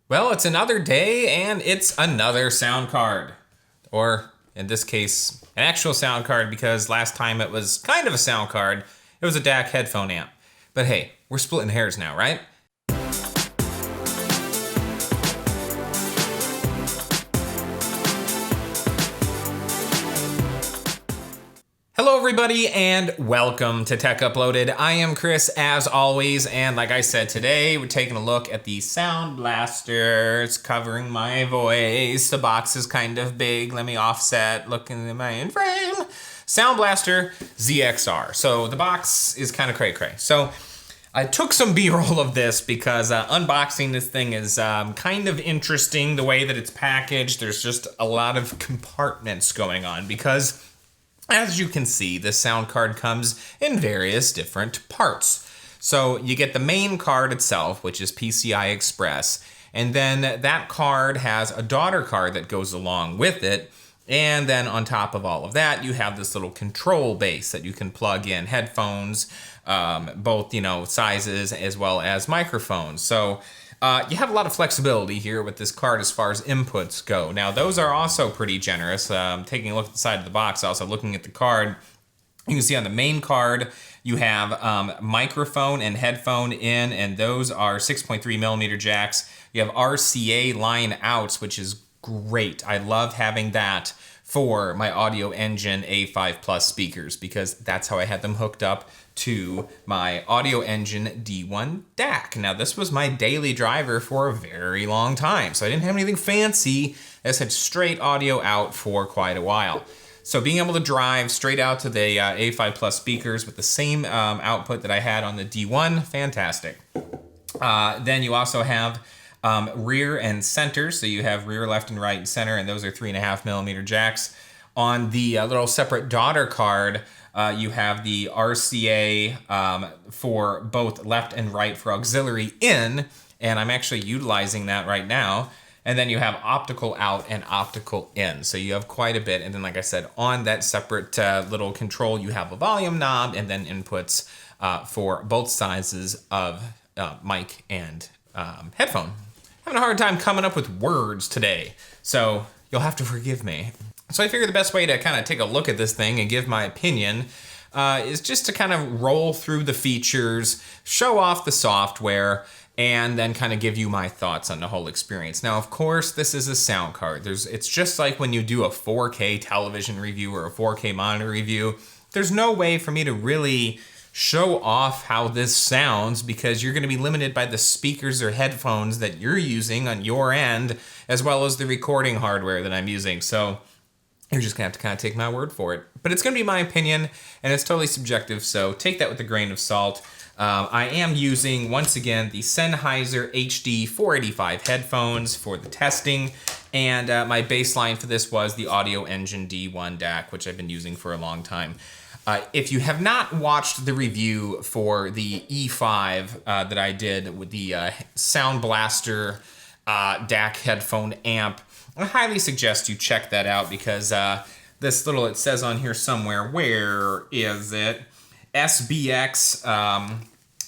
Well, it's another day and it's another sound card. Or, in this case, an actual sound card because last time it was kind of a sound card. It was a DAC headphone amp. But hey, we're splitting hairs now, right? Hello everybody and welcome to Tech Uploaded. I am Chris as always, and like I said today, we're taking a look at the Sound Blaster. It's covering my voice. The box is kind of big. Let me offset, looking at my in frame. Sound Blaster ZXR. So the box is kind of cray-cray. So I took some B-roll of this because unboxing this thing is kind of interesting the way that it's packaged. There's just a lot of compartments going on because as you can see, the sound card comes in various different parts. So you get the main card itself, which is PCI Express, and then that card has a daughter card that goes along with it. And then on top of all of that, you have this little control base that you can plug in headphones, both, sizes as well as microphones. So you have a lot of flexibility here with this card as far as inputs go. Now, those are also pretty generous. Taking a look at the side of the box, also looking at the card, you can see on the main card, you have microphone and headphone in, and those are 6.3 millimeter jacks. You have RCA line outs, which is great. I love having that for my Audio Engine A5 Plus speakers because that's how I had them hooked up to my Audio Engine D1 DAC. Now, this was my daily driver for a very long time, so I didn't have anything fancy. I just had straight audio out for quite a while. So being able to drive straight out to the A5 Plus speakers with the same output that I had on the D1, fantastic. Then you also have rear and center, so you have rear, left, and right, and center, and those are 3.5 millimeter jacks. On the little separate daughter card, you have the RCA for both left and right for auxiliary in, and I'm actually utilizing that right now. And then you have optical out and optical in, so you have quite a bit. And then, like I said, on that separate little control, you have a volume knob and then inputs for both sizes of mic and headphone. Having a hard time coming up with words today, so you'll have to forgive me. So I figured the best way to kind of take a look at this thing and give my opinion is just to kind of roll through the features, show off the software, and then kind of give you my thoughts on the whole experience. Now, of course, this is a sound card. It's just like when you do a 4K television review or a 4K monitor review. There's no way for me to really show off how this sounds because you're going to be limited by the speakers or headphones that you're using on your end, as well as the recording hardware that I'm using. So you're just gonna have to kind of take my word for it. But it's gonna be my opinion, and it's totally subjective, so take that with a grain of salt. I am using, once again, the Sennheiser HD 485 headphones for the testing, and my baseline for this was the Audio Engine D1 DAC, which I've been using for a long time. If you have not watched the review for the E5 that I did with the Sound Blaster DAC headphone amp, I highly suggest you check that out because this little, it says on here somewhere, where is it? SBX,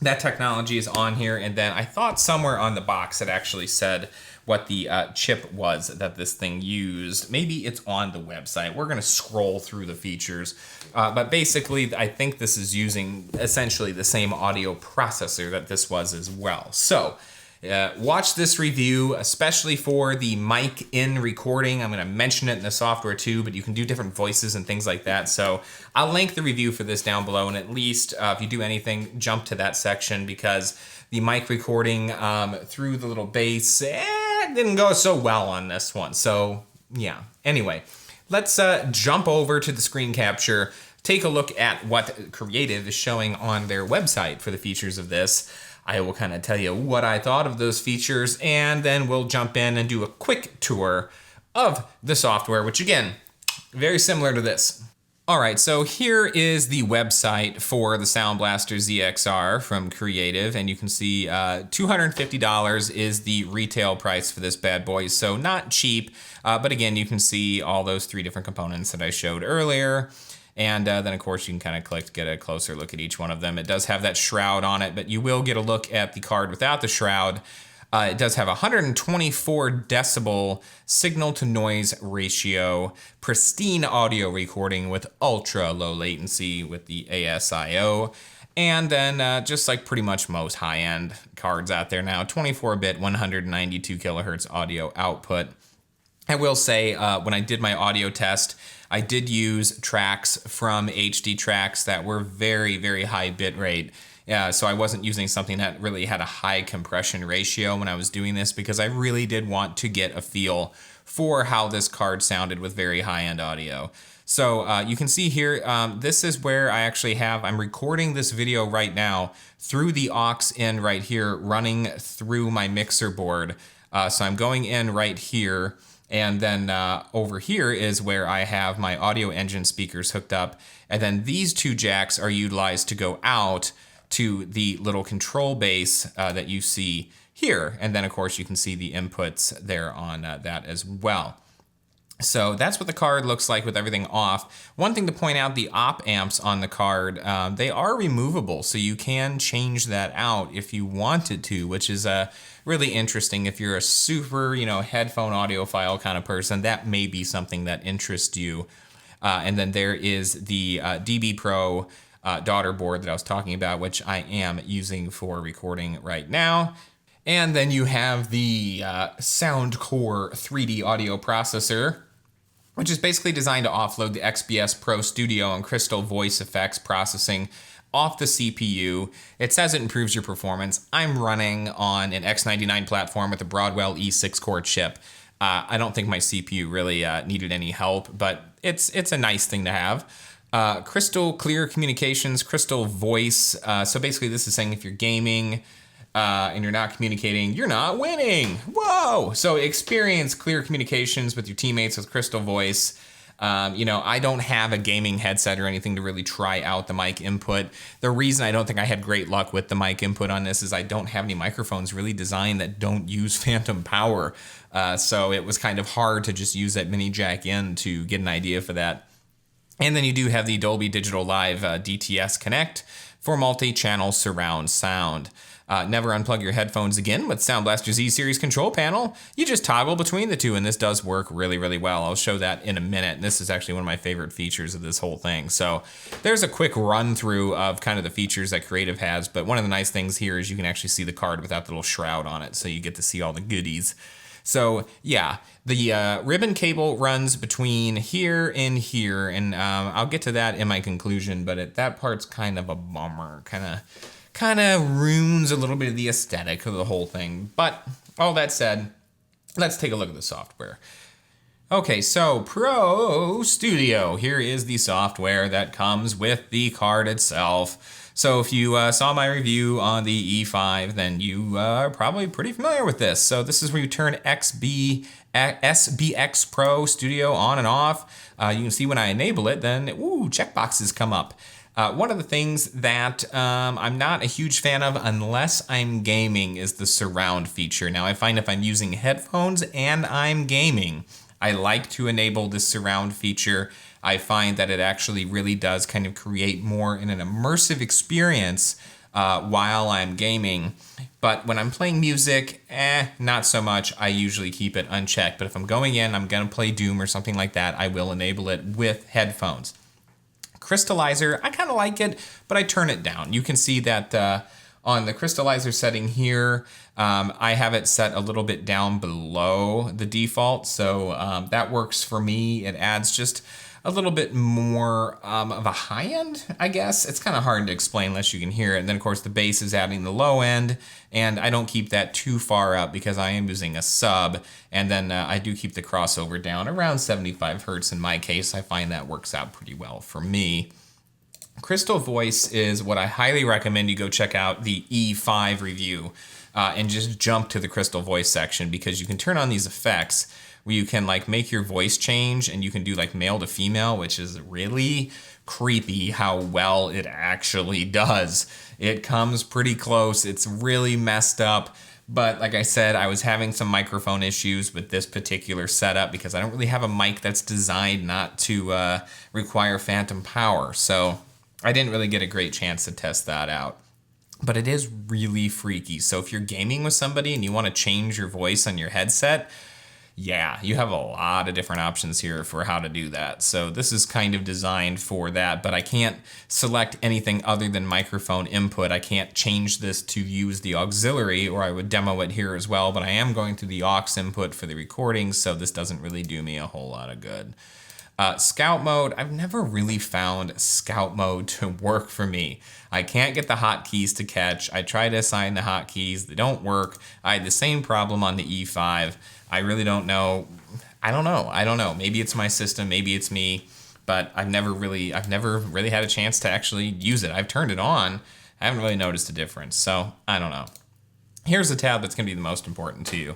that technology is on here, and then I thought somewhere on the box it actually said what the chip was that this thing used. Maybe it's on the website. We're gonna scroll through the features, but basically I think this is using essentially the same audio processor that this was as well. So watch this review, especially for the mic in recording. I'm gonna mention it in the software too, but you can do different voices and things like that. So I'll link the review for this down below, and at least if you do anything, jump to that section because the mic recording through the little bass didn't go so well on this one. So yeah, anyway, let's jump over to the screen capture, take a look at what Creative is showing on their website for the features of this. I will kind of tell you what I thought of those features, and then we'll jump in and do a quick tour of the software, which again, very similar to this. All right, so here is the website for the Sound Blaster ZXR from Creative, and you can see $250 is the retail price for this bad boy, so not cheap, but again, you can see all those three different components that I showed earlier. And then, of course, you can kind of click to get a closer look at each one of them. It does have that shroud on it, but you will get a look at the card without the shroud. It does have 124 decibel signal to noise ratio, pristine audio recording with ultra low latency with the ASIO. And then just like pretty much most high-end cards out there now, 24-bit, 192 kilohertz audio output. I will say when I did my audio test, I did use tracks from HD tracks that were very, very high bit rate. So I wasn't using something that really had a high compression ratio when I was doing this, because I really did want to get a feel for how this card sounded with very high-end audio. So you can see here, this is where I'm recording this video right now through the aux in right here, running through my mixer board. So I'm going in right here, and then over here is where I have my audio engine speakers hooked up. And then these two jacks are utilized to go out to the little control base that you see here. And then of course you can see the inputs there on that as well. So that's what the card looks like with everything off. One thing to point out, the op amps on the card, they are removable, so you can change that out if you wanted to, which is really interesting. If you're a super, headphone audiophile kind of person, that may be something that interests you. And then there is the DB Pro daughter board that I was talking about, which I am using for recording right now. And then you have the Soundcore 3D audio processor, which is basically designed to offload the XBS Pro Studio and Crystal voice effects processing off the CPU. It says it improves your performance. I'm running on an X99 platform with a Broadwell E6 core chip. I don't think my CPU really needed any help, but it's a nice thing to have. Crystal clear communications, Crystal voice. So basically this is saying if you're gaming, and you're not communicating, you're not winning. Whoa! So experience clear communications with your teammates with Crystal Voice. I don't have a gaming headset or anything to really try out the mic input. The reason I don't think I had great luck with the mic input on this is I don't have any microphones really designed that don't use phantom power. So it was kind of hard to just use that mini jack in to get an idea for that. And then you do have the Dolby Digital Live DTS Connect for multi-channel surround sound. Never unplug your headphones again with Sound Blaster Z Series control panel. You just toggle between the two, and this does work really, really well. I'll show that in a minute. This is actually one of my favorite features of this whole thing. So there's a quick run through of kind of the features that Creative has, but one of the nice things here is you can actually see the card without the little shroud on it, so you get to see all the goodies. So yeah, the ribbon cable runs between here and here, and I'll get to that in my conclusion, but that part's kind of a bummer, kind of ruins a little bit of the aesthetic of the whole thing. But all that said, let's take a look at the software. Okay, so Pro Studio. Here is the software that comes with the card itself. So if you saw my review on the E5, then you are probably pretty familiar with this. So this is where you turn SBX Pro Studio on and off. You can see when I enable it, then checkboxes come up. One of the things that I'm not a huge fan of unless I'm gaming is the surround feature. Now I find if I'm using headphones and I'm gaming, I like to enable the surround feature. I find that it actually really does kind of create more in an immersive experience while I'm gaming. But when I'm playing music, not so much. I usually keep it unchecked. But if I'm going in, I'm gonna play Doom or something like that, I will enable it with headphones. Crystallizer, I kind of like it, but I turn it down. You can see that on the Crystallizer setting here, I have it set a little bit down below the default, so that works for me. It adds just a little bit more of a high end, I guess. It's kind of hard to explain unless you can hear it. And then of course the bass is adding the low end, and I don't keep that too far up because I am using a sub. And then I do keep the crossover down around 75 Hertz in my case. I find that works out pretty well for me. Crystal Voice is what I highly recommend you go check out the E5 review and just jump to the Crystal Voice section, because you can turn on these effects where you can like make your voice change, and you can do like male to female, which is really creepy how well it actually does. It comes pretty close. It's really messed up. But like I said, I was having some microphone issues with this particular setup because I don't really have a mic that's designed not to require phantom power. So I didn't really get a great chance to test that out. but it is really freaky. So if you're gaming with somebody and you want to change your voice on your headset, yeah, you have a lot of different options here for how to do that. So this is kind of designed for that, but I can't select anything other than microphone input. I can't change this to use the auxiliary, or I would demo it here as well, but I am going through the aux input for the recording, so this doesn't really do me a whole lot of good. Scout mode, I've never really found scout mode to work for me. I can't get the hotkeys to catch. I try to assign the hotkeys, they don't work. I had the same problem on the E5. I really don't know. I don't know. Maybe it's my system, maybe it's me, but I've never really had a chance to actually use it. I've turned it on. I haven't really noticed a difference, so I don't know. Here's the tab that's going to be the most important to you.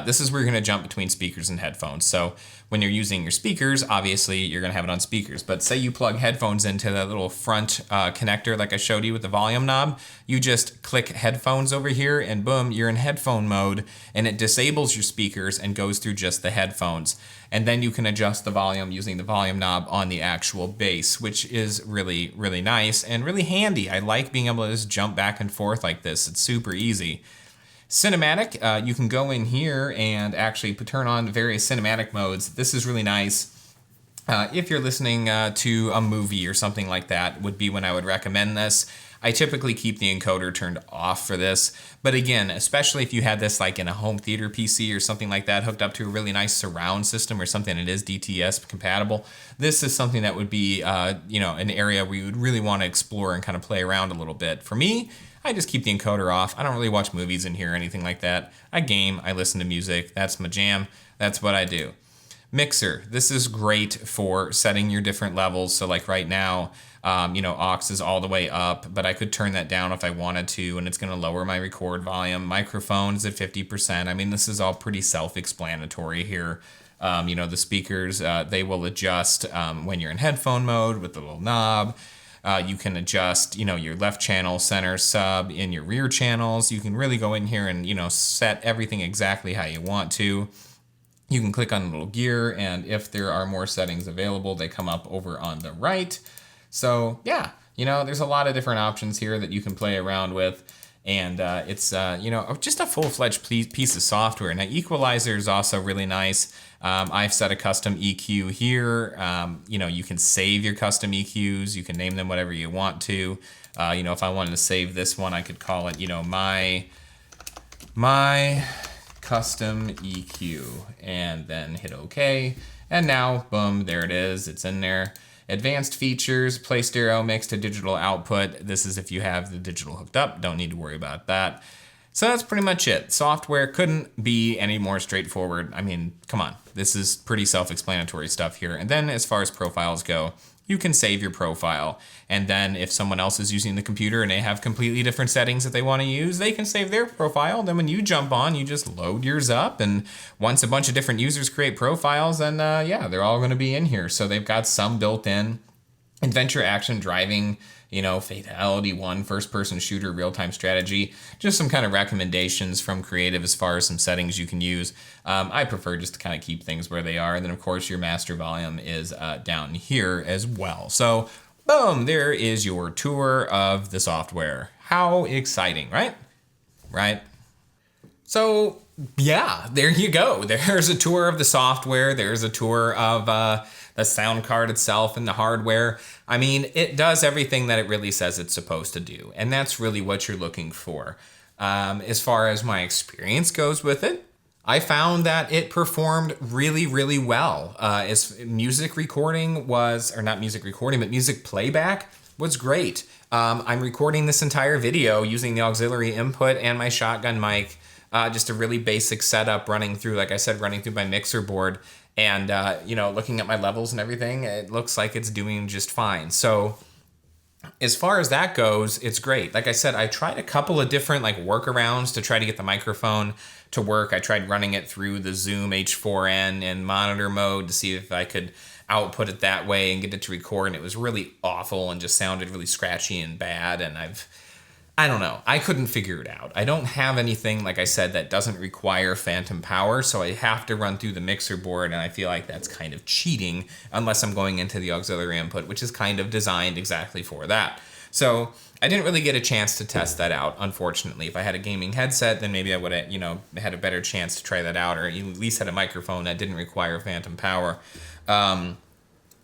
This is where you're going to jump between speakers and headphones. So when you're using your speakers, obviously you're going to have it on speakers. But say you plug headphones into that little front connector like I showed you with the volume knob, you just click headphones over here and boom, you're in headphone mode, and it disables your speakers and goes through just the headphones. And then you can adjust the volume using the volume knob on the actual bass, which is really, really nice and really handy. I like being able to just jump back and forth like this. It's super easy. Cinematic, you can go in here and actually turn on various cinematic modes. This is really nice. If you're listening to a movie or something like that, would be when I would recommend this. I typically keep the encoder turned off for this, but again, especially if you had this like in a home theater PC or something like that hooked up to a really nice surround system or something that is DTS compatible, this is something that would be an area where you would really want to explore and kind of play around a little bit. For me, I just keep the encoder off. I don't really watch movies in here or anything like that. I game, I listen to music, that's my jam, that's what I do. Mixer, this is great for setting your different levels. So like right now, aux is all the way up, but I could turn that down if I wanted to, and it's gonna lower my record volume. Microphone is at 50%. I mean, this is all pretty self-explanatory here. The speakers, they will adjust when you're in headphone mode with the little knob. You can adjust, your left channel, center, sub, in your rear channels. You can really go in here and, set everything exactly how you want to. You can click on the little gear, and if there are more settings available, they come up over on the right. So yeah, there's a lot of different options here that you can play around with. And it's, just a full-fledged piece of software. Now, Equalizer is also really nice. I've set a custom EQ here. You can save your custom EQs. You can name them whatever you want to. If I wanted to save this one, I could call it, my custom EQ, and then hit OK. And now, boom, there it is. It's in there. Advanced features, play stereo mix to digital output. This is if you have the digital hooked up. Don't need to worry about that. So that's pretty much it. Software couldn't be any more straightforward. I mean, come on. This is pretty self-explanatory stuff here. And then as far as profiles go, you can save your profile. And then if someone else is using the computer and they have completely different settings that they want to use, they can save their profile. Then when you jump on, you just load yours up. And once a bunch of different users create profiles, then they're all going to be in here. So they've got some built in. Adventure, action, driving, Fatality 1, first-person shooter, real-time strategy. Just some kind of recommendations from Creative as far as some settings you can use. I prefer just to kind of keep things where they are. And then, of course, your master volume is down here as well. So, boom, there is your tour of the software. How exciting, right? Right? So, yeah, there you go. There's a tour of the software. There's a tour of the sound card itself and the hardware. I mean, it does everything that it really says it's supposed to do. And that's really what you're looking for. As far as my experience goes with it, I found that it performed really, really well. As music recording was, or not music recording, but music playback was great. I'm recording this entire video using the auxiliary input and my shotgun mic. Just a really basic setup running through, like I said, running through my mixer board. And, looking at my levels and everything, it looks like it's doing just fine. So as far as that goes, it's great. Like I said, I tried a couple of different workarounds to try to get the microphone to work. I tried running it through the Zoom H4n in monitor mode to see if I could output it that way and get it to record. And it was really awful and just sounded really scratchy and bad. And I don't know. I couldn't figure it out. I don't have anything, like I said, that doesn't require phantom power, so I have to run through the mixer board, and I feel like that's kind of cheating unless I'm going into the auxiliary input, which is kind of designed exactly for that. So I didn't really get a chance to test that out, unfortunately. If I had a gaming headset, then maybe I would have, had a better chance to try that out, or at least had a microphone that didn't require phantom power.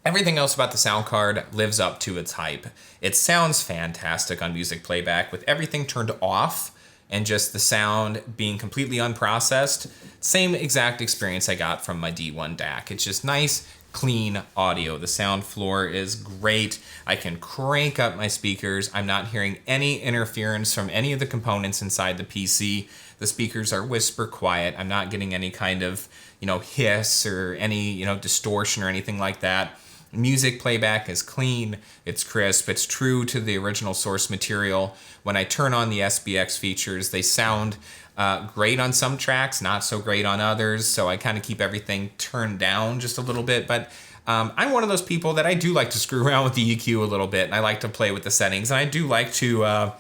Everything else about the sound card lives up to its hype. It sounds fantastic on music playback with everything turned off and just the sound being completely unprocessed. Same exact experience I got from my D1 DAC. It's just nice, clean audio. The sound floor is great. I can crank up my speakers. I'm not hearing any interference from any of the components inside the PC. The speakers are whisper quiet. I'm not getting any kind of, hiss or any, distortion or anything like that. Music playback is clean, it's crisp, it's true to the original source material. When I turn on the SBX features, they sound great on some tracks, not so great on others, so I kind of keep everything turned down just a little bit, but I'm one of those people that I do like to screw around with the EQ a little bit, and I like to play with the settings, and I do like to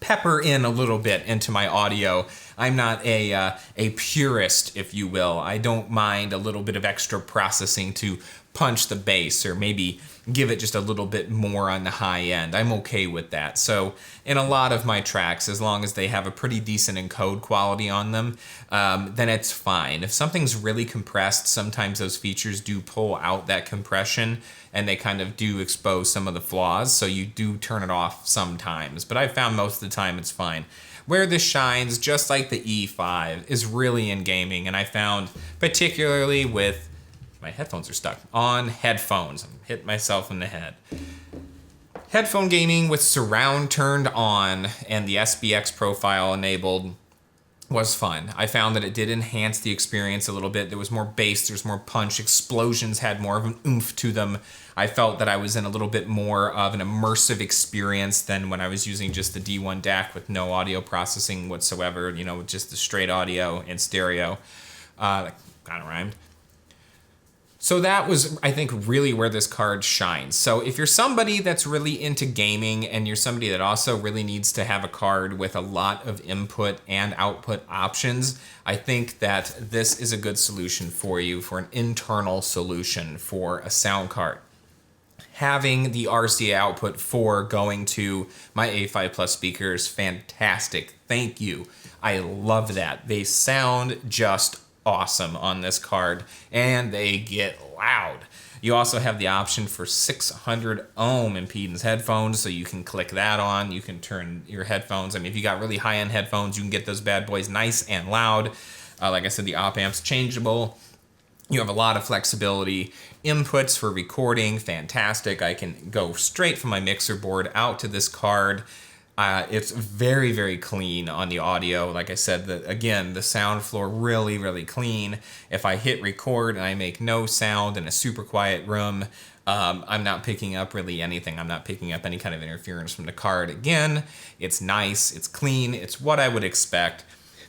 pepper in a little bit into my audio. I'm not a purist, if you will. I don't mind a little bit of extra processing to punch the bass or maybe give it just a little bit more on the high end. I'm okay with that. So in a lot of my tracks, as long as they have a pretty decent encode quality on them, then it's fine. If something's really compressed, sometimes those features do pull out that compression and they kind of do expose some of the flaws, so you do turn it off sometimes. But I found most of the time it's fine. Where this shines, just like the E5, is really in gaming, and I found particularly with my headphones are stuck on headphones. I'm hitting myself in the head. Headphone gaming with surround turned on and the SBX profile enabled was fun. I found that it did enhance the experience a little bit. There was more bass, there's more punch, explosions had more of an oomph to them. I felt that I was in a little bit more of an immersive experience than when I was using just the D1 DAC with no audio processing whatsoever, with just the straight audio and stereo. That kind of rhymed. So that was, I think, really where this card shines. So if you're somebody that's really into gaming and you're somebody that also really needs to have a card with a lot of input and output options, I think that this is a good solution for you, for an internal solution for a sound card. Having the RCA output for going to my A5 Plus speakers, fantastic. Thank you. I love that. They sound just awesome on this card, and they get loud. You also have the option for 600 ohm impedance headphones, so you can click that on. You can turn your headphones. I mean, if you got really high-end headphones, you can get those bad boys nice and loud. Like I said, the op amp's changeable. You have a lot of flexibility. Inputs for recording, fantastic. I can go straight from my mixer board out to this card. It's very, very clean on the audio. Like I said, the sound floor really, really clean. If I hit record and I make no sound in a super quiet room, I'm not picking up really anything. I'm not picking up any kind of interference from the card. Again, it's nice, it's clean, it's what I would expect.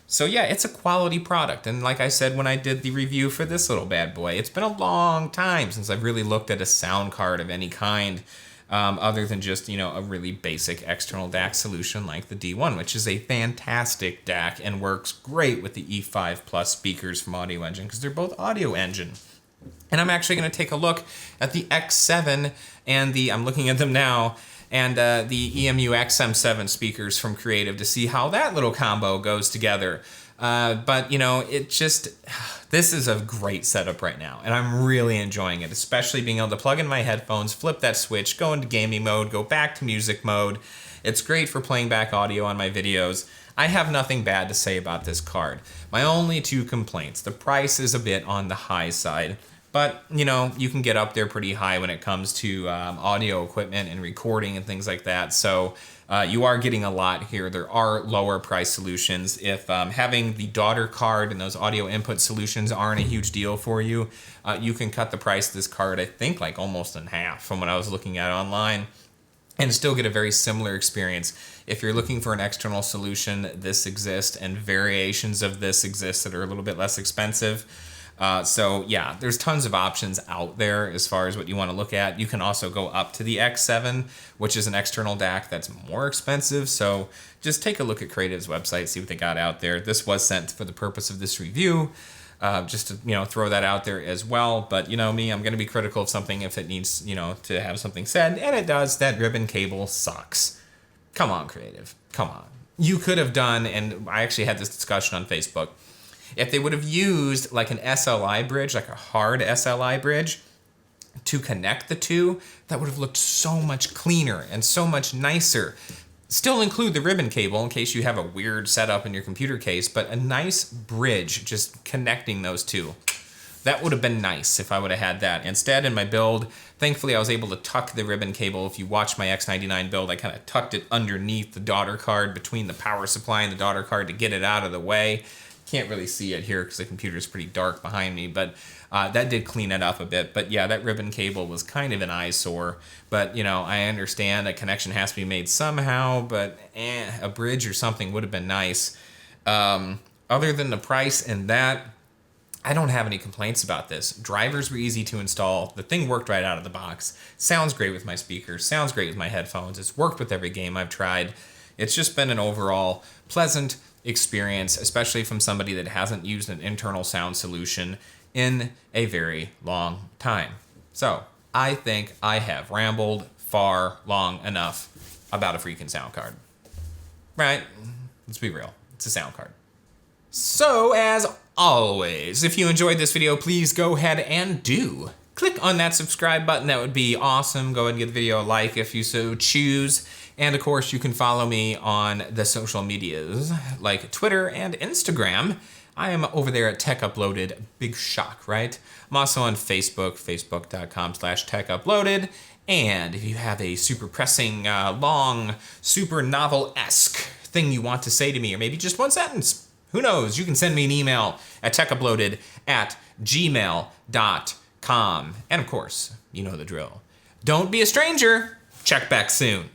So yeah, it's a quality product. And like I said when I did the review for this little bad boy, it's been a long time since I've really looked at a sound card of any kind. Other than just, a really basic external DAC solution like the D1, which is a fantastic DAC and works great with the E5 Plus speakers from Audio Engine because they're both Audio Engine. And I'm actually going to take a look at the X7 and I'm looking at them now, and the EMU XM7 speakers from Creative to see how that little combo goes together. But this is a great setup right now, and I'm really enjoying it, especially being able to plug in my headphones, flip that switch, go into gaming mode, go back to music mode. It's great for playing back audio on my videos. I have nothing bad to say about this card. My only two complaints: the price is a bit on the high side, but you can get up there pretty high when it comes to audio equipment and recording and things like that. So you are getting a lot here. There are lower price solutions. If having the daughter card and those audio input solutions aren't a huge deal for you, you can cut the price of this card, I think, like almost in half from what I was looking at online, and still get a very similar experience. If you're looking for an external solution, this exists, and variations of this exist that are a little bit less expensive. So yeah, there's tons of options out there as far as what you want to look at. You can also go up to the X7, which is an external DAC that's more expensive. So just take a look at Creative's website, see what they got out there. This was sent for the purpose of this review. Just to, throw that out there as well. But you know me, I'm going to be critical of something if it needs, to have something said. And it does. That ribbon cable sucks. Come on, Creative. Come on. You could have done, and I actually had this discussion on Facebook, if they would have used like an SLI bridge, like a hard SLI bridge, to connect the two, that would have looked so much cleaner and so much nicer. Still include the ribbon cable in case you have a weird setup in your computer case, but a nice bridge just connecting those two. That would have been nice if I would have had that. Instead, in my build, thankfully I was able to tuck the ribbon cable. If you watch my X99 build, I kind of tucked it underneath the daughter card, between the power supply and the daughter card, to get it out of the way. Can't really see it here because the computer is pretty dark behind me, but that did clean it up a bit. But yeah, that ribbon cable was kind of an eyesore. But I understand a connection has to be made somehow, but a bridge or something would have been nice. Other than the price and that, I don't have any complaints about this. Drivers were easy to install. The thing worked right out of the box. Sounds great with my speakers. Sounds great with my headphones. It's worked with every game I've tried. It's just been an overall pleasant experience, especially from somebody that hasn't used an internal sound solution in a very long time. So I think I have rambled far long enough about a freaking sound card. Right? Let's be real. It's a sound card. So as always, if you enjoyed this video, please go ahead and do click on that subscribe button. That would be awesome. Go ahead and give the video a like if you so choose. And of course, you can follow me on the social medias like Twitter and Instagram. I am over there at Tech Uploaded. Big shock, right? I'm also on Facebook, facebook.com/techuploaded. And if you have a super pressing, long, super novel-esque thing you want to say to me, or maybe just one sentence, who knows? You can send me an email at techuploaded@gmail.com. And of course, you know the drill. Don't be a stranger. Check back soon.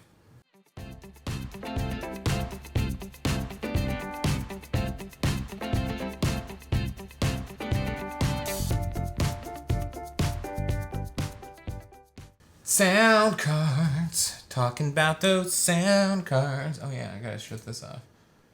Sound cards. Talking about those sound cards. Oh yeah, I gotta shut this off.